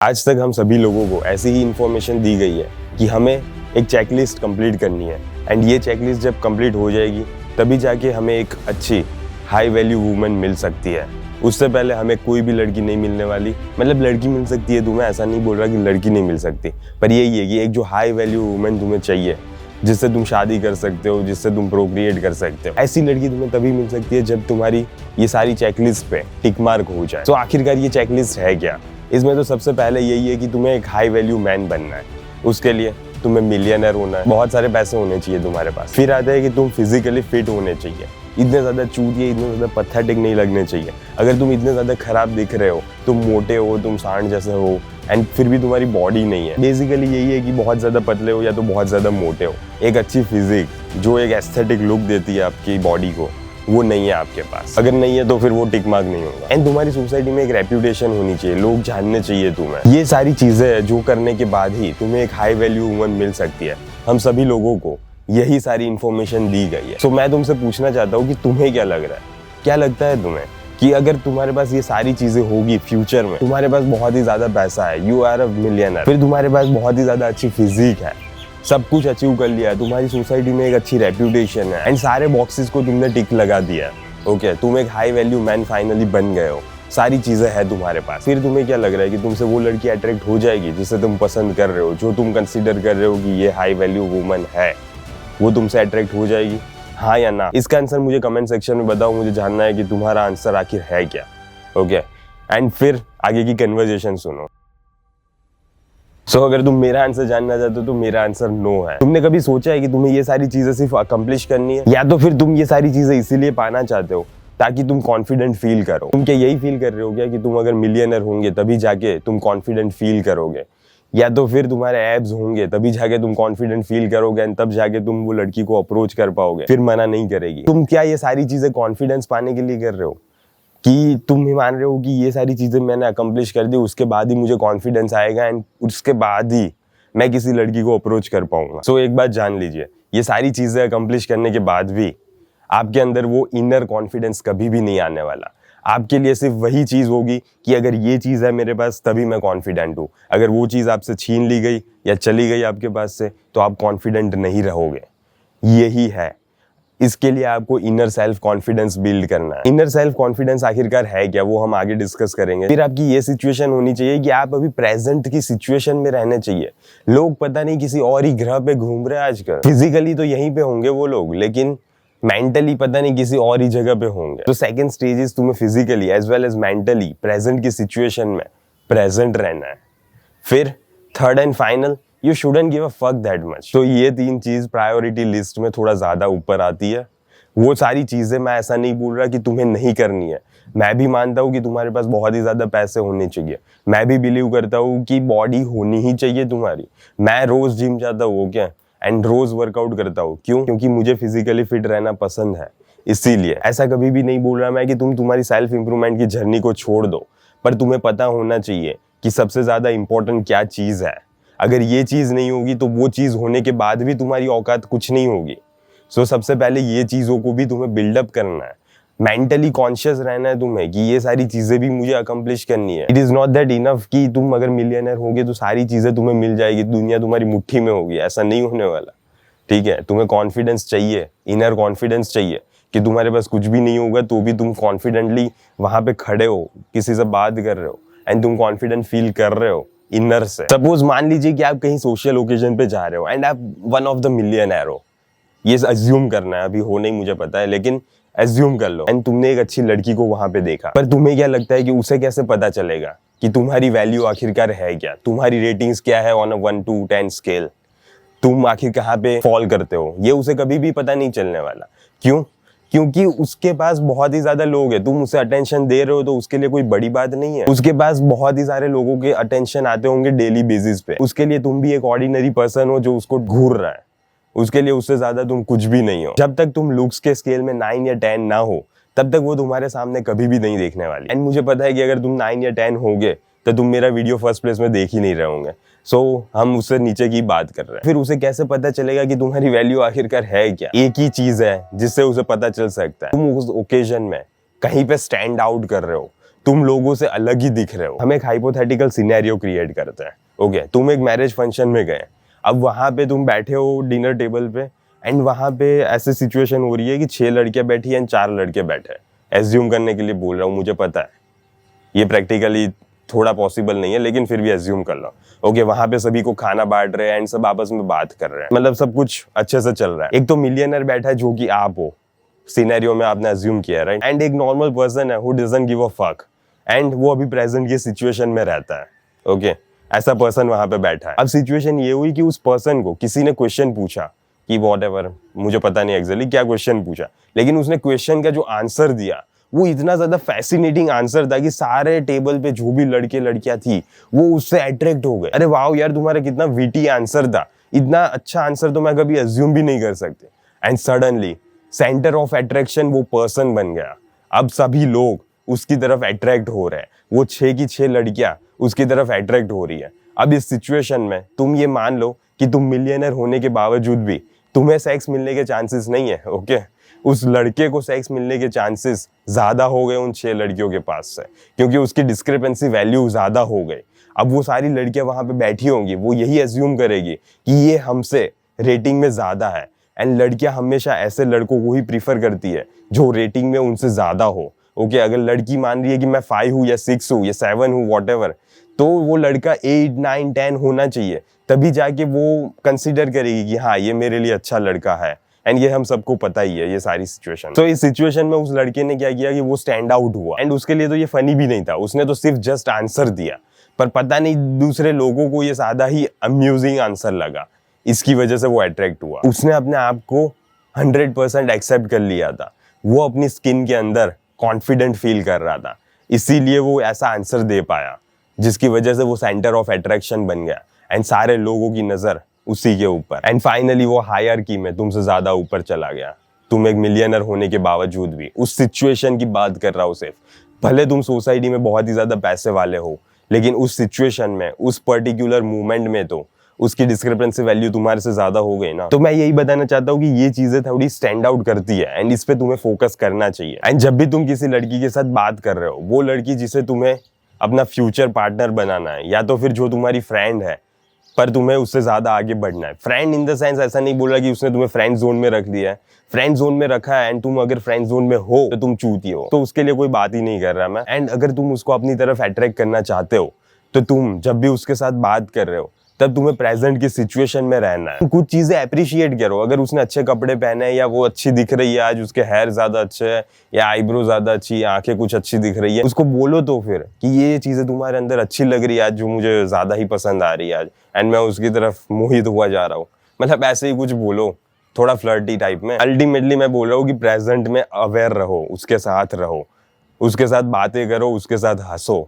आज तक हम सभी लोगों को ऐसी ही इंफॉर्मेशन दी गई है कि हमें एक चेकलिस्ट कंप्लीट करनी है एंड ये चेकलिस्ट जब कंप्लीट हो जाएगी तभी जाके हमें एक अच्छी हाई वैल्यू वूमन मिल सकती है। उससे पहले हमें कोई भी लड़की नहीं मिलने वाली। मतलब लड़की मिल सकती है, तुम्हें ऐसा नहीं बोल रहा कि लड़की नहीं मिल सकती, पर यही है कि एक जो हाई वैल्यू वूमन तुम्हें चाहिए जिससे तुम शादी कर सकते हो, जिससे तुम प्रोक्रिएट कर सकते हो, ऐसी लड़की तुम्हें तभी मिल सकती है जब तुम्हारी ये सारी चेकलिस्ट पे टिक मार्क हो जाए। तो आखिरकार ये चेकलिस्ट है क्या? इसमें तो सबसे पहले यही है कि तुम्हें एक हाई वैल्यू मैन बनना है। उसके लिए तुम्हें मिलियनर होना है, बहुत सारे पैसे होने चाहिए तुम्हारे पास। फिर आता है कि तुम फिजिकली फिट होने चाहिए, इतने ज़्यादा चूतिए, इतने ज़्यादा पथेटिक नहीं लगने चाहिए। अगर तुम इतने ज़्यादा खराब दिख रहे हो, तुम मोटे हो, तुम सांड जैसे हो एंड फिर भी तुम्हारी बॉडी नहीं है, बेसिकली यही है कि बहुत ज़्यादा पतले हो या तो बहुत ज़्यादा मोटे हो। एक अच्छी फिजिक जो एक एस्थेटिक लुक देती है आपकी बॉडी को, वो नहीं है आपके पास। अगर नहीं है तो फिर वो टिक मार्क नहीं होगा। एंड तुम्हारी सोसाइटी में एक रेप्यूटेशन होनी चाहिए, लोग जानने चाहिए तुम्हें। ये सारी चीजें हैं जो करने के बाद ही तुम्हें एक हाई वैल्यू वूमन मिल सकती है। हम सभी लोगों को यही सारी इंफॉर्मेशन दी गई है। सो मैं तुमसे पूछना चाहता हूँ कि तुम्हें क्या लग रहा है, क्या लगता है तुम्हें कि अगर तुम्हारे पास ये सारी चीजें होगी फ्यूचर में, तुम्हारे पास बहुत ही ज्यादा पैसा है, यू आर अ मिलियनर, फिर तुम्हारे पास बहुत ही ज्यादा अच्छी फिजिक है, सब कुछ अचीव कर लिया, तुम्हारी सोसाइटी में एक अच्छी रेप्यूटेशन है एंड सारे बॉक्सेस को तुमने टिक लगा दिया, ओके, तुम एक हाई वैल्यू मैन फाइनली बन गए हो, सारी चीजें हैं तुम्हारे पास, फिर तुम्हें क्या लग रहा है कि तुमसे वो लड़की अट्रैक्ट हो जाएगी जिसे तुम पसंद कर रहे हो, जो तुम कंसीडर कर रहे हो कि ये हाई वैल्यू वुमन है, वो तुमसे अट्रैक्ट हो जाएगी? हाँ या ना? इसका आंसर मुझे कमेंट सेक्शन में बताओ, मुझे जानना है कि तुम्हारा आंसर आखिर है क्या, ओके। एंड फिर आगे की कन्वर्जेशन सुनो। अगर तुम मेरा आंसर जानना चाहते हो तो मेरा आंसर नो है। तुमने कभी सोचा है कि तुम्हें ये सारी चीजें सिर्फ अकम्प्लिश करनी है, या तो फिर तुम ये सारी चीजें इसीलिए पाना चाहते हो ताकि तुम कॉन्फिडेंट फील करो? तुम क्या यही फील कर रहे हो क्या कि तुम अगर मिलियनर होंगे तभी जाके तुम कॉन्फिडेंट फील करोगे, या तो फिर तुम्हारे एब्स होंगे तभी जाके तुम कॉन्फिडेंट फील करोगे एंड तब जाके तुम वो लड़की को अप्रोच कर पाओगे, फिर मना नहीं करेगी? तुम क्या ये सारी चीजें कॉन्फिडेंस पाने के लिए कर रहे हो कि तुम ही मान रहे हो कि ये सारी चीजें मैंने अकम्प्लिश कर दी, उसके बाद ही मुझे कॉन्फिडेंस आएगा एंड उसके बाद ही मैं किसी लड़की को अप्रोच कर पाऊंगा? एक बात जान लीजिए, ये सारी चीजें अकम्प्लिश करने के बाद भी आपके अंदर वो इनर कॉन्फिडेंस कभी भी नहीं आने वाला। आपके लिए सिर्फ वही चीज होगी कि अगर ये चीज है मेरे पास तभी मैं कॉन्फिडेंट हूं। अगर वो चीज आपसे छीन ली गई या चली गई आपके पास से तो आप कॉन्फिडेंट नहीं रहोगे। यही है, इसके लिए आपको इनर सेल्फ कॉन्फिडेंस बिल्ड करना है। इनर सेल्फ कॉन्फिडेंस आखिरकार है क्या, वो हम आगे डिस्कस करेंगे। फिर आपकी ये सिचुएशन होनी चाहिए कि आप अभी प्रेजेंट की सिचुएशन में रहने चाहिए। लोग पता नहीं किसी और ही ग्रह पे घूम रहे हैं आजकल, फिजिकली तो यहीं पे होंगे वो लोग, लेकिन मेंटली पता नहीं किसी और ही जगह पे होंगे। तो सेकंड स्टेज इज तुम्हें physically as well as mentally present की सिचुएशन में प्रेजेंट रहना है। फिर third and final, you shouldn't give a fuck that much. तो ये तीन चीज प्रायोरिटी लिस्ट में थोड़ा ज्यादा ऊपर आती है। वो सारी चीजें मैं ऐसा नहीं बोल रहा कि तुम्हें नहीं करनी है, मैं भी मानता हूँ कि तुम्हारे पास बहुत ही ज्यादा पैसे होने चाहिए, मैं भी बिलीव करता हूँ कि बॉडी होनी ही चाहिए तुम्हारी। मैं रोज जिम जाता हूँ क्या एंड रोज वर्कआउट करता हूँ, क्यों? क्योंकि मुझे फिजिकली फिट रहना पसंद है। इसीलिए ऐसा कभी भी नहीं बोल रहा मैं कि तुम तुम्हारी सेल्फ इंप्रूवमेंट की जर्नी को छोड़ दो, पर तुम्हें पता होना चाहिए कि सबसे ज्यादा इंपॉर्टेंट क्या चीज है। अगर ये चीज नहीं होगी तो वो चीज होने के बाद भी तुम्हारी औकात कुछ नहीं होगी। सबसे पहले ये चीजों को भी तुम्हें बिल्डअप करना है, मेंटली कॉन्शियस रहना है तुम्हें कि ये सारी चीजें भी मुझे अकम्प्लिश करनी है। It is not that enough कि तुम अगर मिलियनर होगे तो सारी चीजें तुम्हें मिल जाएगी, दुनिया तुम्हारी मुट्ठी में होगी, ऐसा नहीं होने वाला। ठीक है, तुम्हें कॉन्फिडेंस चाहिए, इनर कॉन्फिडेंस चाहिए कि तुम्हारे पास कुछ भी नहीं होगा तो भी तुम कॉन्फिडेंटली वहां पे खड़े हो, किसी से बात कर रहे हो एंड तुम कॉन्फिडेंट फील कर रहे हो इनर से। सपोज मान लीजिए कि आप कहीं सोशल ओकेजन पे जा रहे हो एंड आप वन ऑफ द मिलियनर हो, ये अज्यूम करना है, अभी हो नहीं मुझे पता है, लेकिन अज्यूम कर लो एंड तुमने एक अच्छी लड़की को वहां पे देखा, पर तुम्हें क्या लगता है कि उसे कैसे पता चलेगा कि तुम्हारी वैल्यू आखिरकार है क्या, तुम्हारी रेटिंग्स क्या है ऑन अ 1 to 10 स्केल, तुम आखिर कहाँ पे फॉल करते हो, ये उसे कभी भी पता नहीं चलने वाला। क्यों? क्योंकि उसके पास बहुत ही ज्यादा लोग हैं, तुम उसे अटेंशन दे रहे हो तो उसके लिए कोई बड़ी बात नहीं है। उसके पास बहुत ही सारे लोगों के अटेंशन आते होंगे डेली बेसिस पे, उसके लिए तुम भी एक ऑर्डिनरी पर्सन हो जो उसको घूर रहा है, उसके लिए उससे ज्यादा तुम कुछ भी नहीं हो। जब तक तुम लुक्स के स्केल में 9 या 10 ना हो तब तक वो तुम्हारे सामने कभी भी नहीं देखने वाली। एंड मुझे पता है कि अगर तुम 9 या 10 होगे तो तुम मेरा वीडियो फर्स्ट प्लेस में देख ही नहीं रहे होंगे। हम उससे नीचे की बात कर रहे हैं। फिर उसे कैसे पता चलेगा कि तुम्हारी वैल्यू आखिरकार है क्या? एक ही चीज है जिससे उसे पता चल सकता है, तुम उस ओकेजन में कहीं पे स्टैंड आउट कर रहे हो, तुम लोगों से अलग ही दिख रहे हो। हम एक हाइपोथेटिकल सिनेरियो क्रिएट करते हैं। ओके, तुम एक मैरिज फंक्शन में गए, अब वहां पे तुम बैठे हो डिनर टेबल पे, एंड वहां पे ऐसे सिचुएशन हो रही है कि 6 लड़कियां बैठी हैं, 4 लड़के बैठे हैं। एज्यूम करने के लिए बोल रहा हूँ, मुझे पता है ये प्रैक्टिकली थोड़ा पॉसिबल नहीं है, लेकिन फिर भी एज्यूम कर लो। ओके, वहां पे सभी को खाना बांट रहे हैं एंड सब आपस में बात कर रहे हैं, मतलब सब कुछ अच्छे से चल रहा है। एक तो मिलियनर बैठा है जो कि आप हो, सिनेरियो में आपने एज्यूम किया, राइट, एंड एक नॉर्मल पर्सन है who doesn't give a fuck, and वो अभी प्रेजेंट की सिचुएशन में रहता है। ओके, ऐसा पर्सन वहां पे बैठा है। अब सिचुएशन ये हुई कि उस पर्सन को किसी ने क्वेश्चन पूछा कि व्हाटएवर, मुझे पता नहीं एक्चुअली क्या क्वेश्चन पूछा, लेकिन उसने क्वेश्चन का जो आंसर दिया वो इतना ज्यादा फैसिनेटिंग आंसर था कि सारे टेबल पे जो भी लड़के लड़कियां थी वो उससे अट्रैक्ट हो गए। अरे वाह यार, तुम्हारा कितना विटी आंसर था, इतना अच्छा आंसर तो मैं कभी एज्यूम भी नहीं कर सकते। And suddenly centre of attraction वो पर्सन बन गया। अब सभी लोग उसकी तरफ अट्रैक्ट हो रहे हैं, वो 6 की 6 लड़कियां उसकी तरफ अट्रैक्ट हो रही है। अब इस सिचुएशन में तुम ये मान लो कि तुम मिलियनर होने के बावजूद भी तुम्हें सेक्स मिलने के चांसेस नहीं है। ओके, उस लड़के को सेक्स मिलने के चांसेस ज्यादा हो गए उन 6 लड़कियों के पास से, क्योंकि उसकी डिस्क्रिपेंसी वैल्यू ज्यादा हो गई। अब वो सारी लड़कियां वहां पे बैठी होंगी, वो यही एज्यूम करेगी कि ये हमसे रेटिंग में ज्यादा है, एंड लड़कियां हमेशा ऐसे लड़कों को ही प्रीफर करती है जो रेटिंग में उनसे ज्यादा हो। ओके, अगर लड़की मान रही है कि मैं 5 हूँ या 6 हूँ या 7 हूँ व्हाटएवर, तो वो लड़का 8, 9, 10 होना चाहिए, तभी जाके वो कंसिडर करेगी कि हाँ ये मेरे लिए अच्छा लड़का है। एंड ये हम सबको पता ही है ये सारी सिचुएशन। तो इस सिचुएशन में उस लड़के ने क्या किया कि वो स्टैंड आउट हुआ, एंड उसके लिए तो ये फनी भी नहीं था, उसने तो सिर्फ जस्ट आंसर दिया, पर पता नहीं दूसरे लोगों को ये सादा ही अम्यूजिंग आंसर लगा, इसकी वजह से वो अट्रैक्ट हुआ। उसने अपने आप को 100% एक्सेप्ट कर लिया था, वो अपनी स्किन के अंदर कॉन्फिडेंट फील कर रहा था, इसीलिए वो ऐसा आंसर दे पाया, जिसकी वजह से वो सेंटर ऑफ अट्रैक्शन बन गया, एंड सारे लोगों की नजर उसी के ऊपर। एंड फाइनली वो हायरार्की में तुमसे ज्यादा ऊपर चला गया। तुम एक मिलियनर होने के बावजूद भी, उस सिचुएशन की बात कर रहा हूं सिर्फ, भले तुम सोसाइटी में बहुत ही ज्यादा पैसे वाले हो, लेकिन उस सिचुएशन में, उस पर्टिकुलर मूवमेंट में तो उसकी डिस्क्रिपेंसी वैल्यू तुम्हारे से ज्यादा हो गई ना। तो मैं यही बताना चाहता हूँ कि ये चीजें थोड़ी स्टैंड आउट करती है, एंड इस पे तुम्हें फोकस करना चाहिए। एंड जब भी तुम किसी लड़की के साथ बात कर रहे हो, वो लड़की जिसे तुम्हें अपना फ्यूचर पार्टनर बनाना है, या तो फिर जो तुम्हारी फ्रेंड है पर तुम्हें उससे ज्यादा आगे बढ़ना है। फ्रेंड इन द सेंस ऐसा नहीं बोल रहा कि उसने तुम्हें फ्रेंड जोन में रख दिया है, फ्रेंड जोन में रखा है, एंड तुम अगर फ्रेंड जोन में हो तो तुम चूती हो, तो उसके लिए कोई बात ही नहीं कर रहा मैं। एंड अगर तुम उसको अपनी तरफ अट्रैक्ट करना चाहते हो, तो तुम जब भी उसके साथ बात कर रहे हो तब तुम्हें प्रेजेंट की सिचुएशन में रहना है। कुछ चीजें अप्रिशिएट करो, अगर उसने अच्छे कपड़े पहने हैं, या वो अच्छी दिख रही है आज, उसके हेयर ज्यादा अच्छे है, या आईब्रो ज्यादा अच्छी, या आंखें कुछ अच्छी दिख रही है, उसको बोलो तो फिर कि ये चीजें तुम्हारे अंदर अच्छी लग रही है आज, जो मुझे ज्यादा ही पसंद आ रही है आज, एंड मैं उसकी तरफ मोहित हुआ जा रहा हूँ। मतलब ऐसे ही कुछ बोलो, थोड़ा फ्लर्टी टाइप में। अल्टीमेटली मैं बोल रहा हूँ कि प्रेजेंट में अवेयर रहो, उसके साथ रहो, उसके साथ बातें करो, उसके साथ हंसो,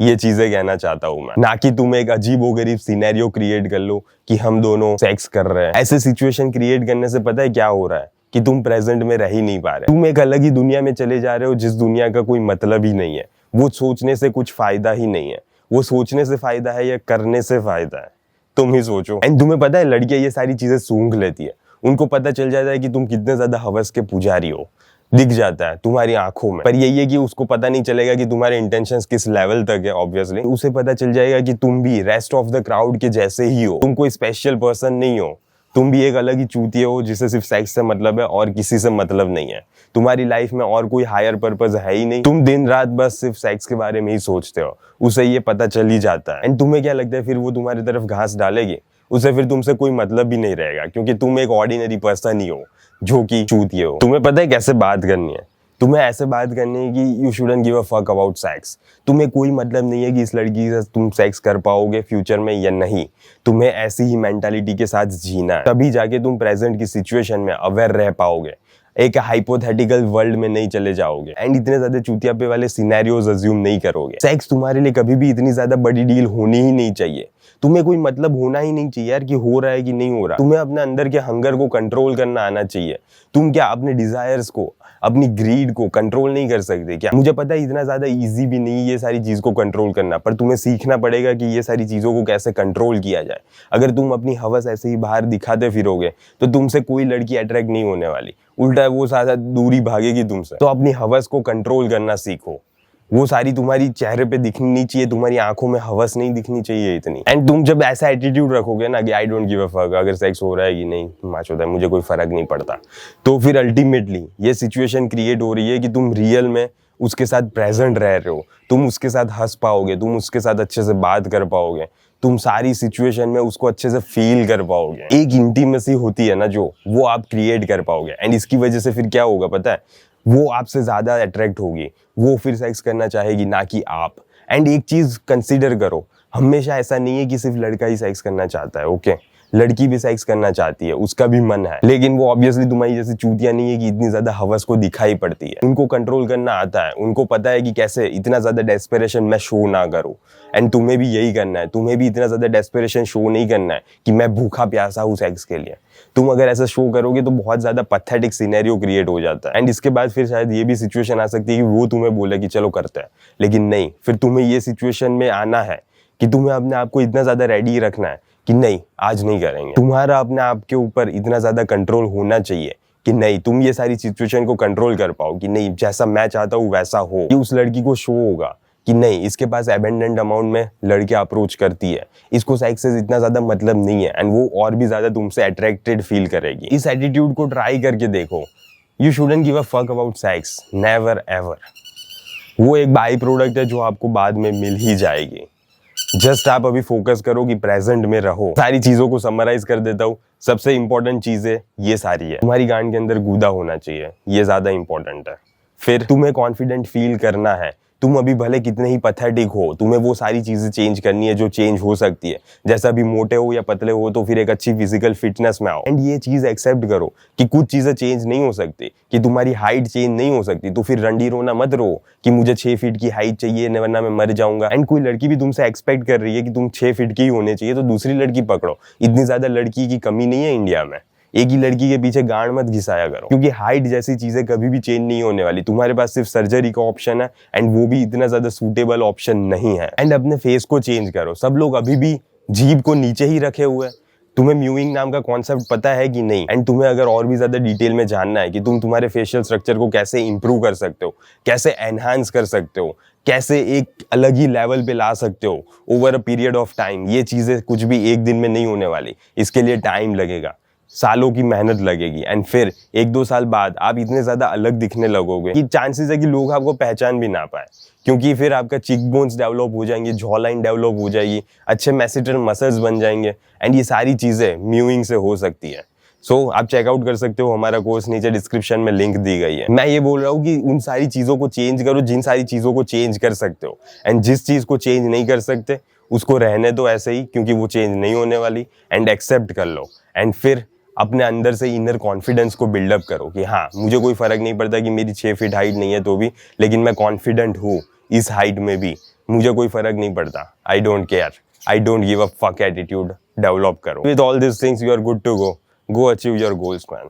ये चीजें कहना चाहता हूं मैं। ना कि तुम एक अजीबोगरीब सिनेरियो क्रिएट कर लो कि हम दोनों सेक्स कर रहे हैं। ऐसे सिचुएशन क्रिएट करने से पता है क्या हो रहा है कि तुम प्रेजेंट में रह ही नहीं पा रहे, तुम एक अलग ही दुनिया में चले जा रहे हो, जिस दुनिया का कोई मतलब ही नहीं है। वो सोचने से कुछ फायदा ही नहीं है, वो सोचने से फायदा है या करने से फायदा है, तुम ही सोचो। एंड तुम्हें पता है लड़कियां ये सारी चीजें सूंघ लेती है, उनको पता चल जाता है कि तुम कितने ज्यादा हवस के पुजारी हो, दिख जाता है तुम्हारी आंखों में। पर यही है कि उसको पता नहीं चलेगा कि तुम्हारे इंटेंशंस किस लेवल तक है। ऑब्वियसली उसे पता चल जाएगा कि तुम भी रेस्ट ऑफ द क्राउड के जैसे ही हो, तुम कोई स्पेशल पर्सन नहीं हो, तुम भी एक अलग ही चूतिया हो जिसे सिर्फ सेक्स से मतलब है और किसी से मतलब नहीं है। तुम्हारी लाइफ में और कोई हायर पर्पस है ही नहीं, तुम दिन रात बस सिर्फ सेक्स के बारे में ही सोचते हो। उसे ये पता चल ही जाता है। एंड तुम्हें क्या लगता है फिर वो तुम्हारी तरफ घास डालेगी? उसे फिर तुमसे कोई मतलब भी नहीं रहेगा, क्योंकि तुम एक ऑर्डिनरी पर्सन ही हो जो कि चूतिए हो। तुम्हें पता है कैसे बात करनी है, तुम्हें ऐसे बात करनी है कि you shouldn't give a fuck about sex. तुम्हें कोई मतलब नहीं है कि इस लड़की से तुम सेक्स कर पाओगे फ्यूचर में या नहीं, तुम्हें ऐसी ही मेंटालिटी के साथ जीना है, तभी जाके तुम प्रेजेंट की सिचुएशन में अवेयर रह पाओगे, एक हाइपोथेटिकल वर्ल्ड में नहीं चले जाओगे, एंड इतने ज्यादा चूतियापे वाले सिनेरियोज अज्यूम नहीं करोगे। सेक्स तुम्हारे लिए कभी भी इतनी ज्यादा बड़ी डील होनी ही नहीं चाहिए, तुम्हें कोई मतलब होना ही नहीं चाहिए यार कि हो रहा है कि नहीं हो रहा। तुम्हें अपने अंदर के हंगर को कंट्रोल करना आना चाहिए। तुम क्या अपने डिजायर्स को, अपनी ग्रीड को कंट्रोल नहीं कर सकते क्या? मुझे पता है इतना ज्यादा इजी भी नहीं ये सारी चीज को कंट्रोल करना, पर तुम्हें सीखना पड़ेगा कि ये सारी चीजों को कैसे कंट्रोल किया जाए। अगर तुम अपनी हवस ऐसे ही बाहर दिखाते फिरोगे तो तुमसे कोई लड़की अट्रैक्ट नहीं होने वाली, उल्टा वो ज्यादा दूरी भागेगी तुमसे। तो अपनी हवस को कंट्रोल करना सीखो, वो सारी तुम्हारी चेहरे पे दिखनी चाहिए, तुम्हारी आंखों में हवस नहीं दिखनी चाहिए इतनी। एंड तुम जब ऐसा एटीट्यूड रखोगे ना कि आई डोंट गिव अ फक, अगर सेक्स हो रहा है कि नहीं माच होता है, मुझे कोई फर्क नहीं पड़ता, तो फिर अल्टीमेटली ये सिचुएशन क्रिएट हो रही है कि तुम रियल में उसके साथ प्रेजेंट रह रहे हो, तुम उसके साथ हंस पाओगे, तुम उसके साथ अच्छे से बात कर पाओगे, तुम सारी सिचुएशन में उसको अच्छे से फील कर पाओगे। एक इंटीमेसी होती है ना जो, वो आप क्रिएट कर पाओगे। एंड इसकी वजह से फिर क्या होगा पता है, वो आपसे ज्यादा अट्रैक्ट होगी, वो फिर सेक्स करना चाहेगी, ना कि आप। एंड एक चीज कंसीडर करो, हमेशा ऐसा नहीं है कि सिर्फ लड़का ही सेक्स करना चाहता है, ओके? लड़की भी सेक्स करना चाहती है, उसका भी मन है, लेकिन वो ऑब्वियसली तुम्हारी जैसे चूतिया नहीं है कि इतनी ज्यादा हवस को दिखाई पड़ती है। उनको कंट्रोल करना आता है, उनको पता है कि कैसे इतना ज्यादा डेस्परेशन मैं शो ना करूं। एंड तुम्हें भी यही करना है, तुम्हें भी इतना ज्यादा डेस्परेशन शो नहीं करना है कि मैं भूखा प्यासा हूं सेक्स के लिए। तुम अगर ऐसा शो करोगे तो बहुत ज्यादा पैथेटिक सिनेरियो क्रिएट हो जाता है। एंड इसके बाद फिर शायद ये भी सिचुएशन आ सकती है कि वो तुम्हें बोले कि चलो करते हैं, लेकिन नहीं, फिर तुम्हें ये सिचुएशन में आना है कि तुम्हें अपने आप को इतना ज्यादा रेडी रखना है कि नहीं आज नहीं करेंगे। तुम्हारा अपने आप के ऊपर इतना ज्यादा कंट्रोल होना चाहिए कि नहीं, तुम ये सारी सिचुएशन को कंट्रोल कर पाओ कि नहीं, जैसा मैं चाहता हूँ वैसा हो। कि उस लड़की को शो होगा कि नहीं, इसके पास एबेंडेंट अमाउंट में लड़के अप्रोच करती है, इसको सेक्स से इतना ज्यादा मतलब नहीं है, एंड वो और भी ज्यादा तुमसे अट्रैक्टेड फील करेगी। इस एटीट्यूड को ट्राई करके देखो। You shouldn't give a fuck about sex, never ever. वो एक बाई प्रोडक्ट है जो आपको बाद में मिल ही जाएगी। जस्ट आप अभी फोकस करो कि प्रेजेंट में रहो। सारी चीजों को समराइज कर देता हूँ। सबसे इंपॉर्टेंट चीजें ये सारी है। तुम्हारी गांड के अंदर गूदा होना चाहिए, ये ज्यादा इंपॉर्टेंट है। फिर तुम्हें कॉन्फिडेंट फील करना है। तुम अभी भले कितने ही पैथेटिक हो, तुम्हें वो सारी चीजें चेंज करनी है जो चेंज हो सकती है। जैसा भी मोटे हो या पतले हो, तो फिर एक अच्छी फिजिकल फिटनेस में आओ। एंड ये चीज एक्सेप्ट करो कि कुछ चीजें चेंज नहीं हो सकती, कि तुम्हारी हाइट चेंज नहीं हो सकती, तो फिर रंडी रोना मत रो कि मुझे 6 फीट की हाइट चाहिए वरना मैं मर जाऊंगा। एंड कोई लड़की भी तुमसे एक्सपेक्ट कर रही है कि तुम 6 फीट की ही होने चाहिए, तो दूसरी लड़की पकड़ो। इतनी ज्यादा लड़की की कमी नहीं है इंडिया में। एक ही लड़की के पीछे गांड मत घिसाया करो, क्योंकि हाइट जैसी चीजें कभी भी चेंज नहीं होने वाली। तुम्हारे पास सिर्फ सर्जरी का ऑप्शन है, एंड वो भी इतना ज्यादा सूटेबल ऑप्शन नहीं है। एंड अपने फेस को चेंज करो। सब लोग अभी भी जीभ को नीचे ही रखे हुए हैं। तुम्हें म्यूइंग नाम का कॉन्सेप्ट पता है कि नहीं? एंड तुम्हें अगर और भी ज्यादा डिटेल में जानना है कि तुम तुम्हारे फेशियल स्ट्रक्चर को कैसे इंप्रूव कर सकते हो, कैसे एनहांस कर सकते हो, कैसे एक अलग ही लेवल पे ला सकते हो over a period of time, ये चीजें कुछ भी एक दिन में नहीं होने वाली। इसके लिए टाइम लगेगा, सालों की मेहनत लगेगी। एंड फिर 1-2 साल बाद आप इतने ज्यादा अलग दिखने लगोगे कि चांसेस है कि लोग आपको पहचान भी ना पाए, क्योंकि फिर आपका चिक बोन्स डेवलप हो जाएंगे, जॉ लाइन डेवलप हो जाएगी, अच्छे मैसेटर मसल्स बन जाएंगे। एंड ये सारी चीजें म्यूइंग से हो सकती है। सो आप चेकआउट कर सकते हो हमारा कोर्स, नीचे डिस्क्रिप्शन में लिंक दी गई है। मैं ये बोल रहा हूँ कि उन सारी चीजों को चेंज करो जिन सारी चीजों को चेंज कर सकते हो, एंड जिस चीज को चेंज नहीं कर सकते उसको रहने दो ऐसे ही, क्योंकि वो चेंज नहीं होने वाली। एंड एक्सेप्ट कर लो, एंड फिर अपने अंदर से इनर कॉन्फिडेंस को बिल्डअप करो कि हाँ, मुझे कोई फर्क नहीं पड़ता कि मेरी 6 फीट हाइट नहीं है तो भी, लेकिन मैं कॉन्फिडेंट हूँ इस हाइट में भी, मुझे कोई फर्क नहीं पड़ता। I don't care, I don't give a fuck attitude develop करो। With all this things you are good to go achieve your goals man.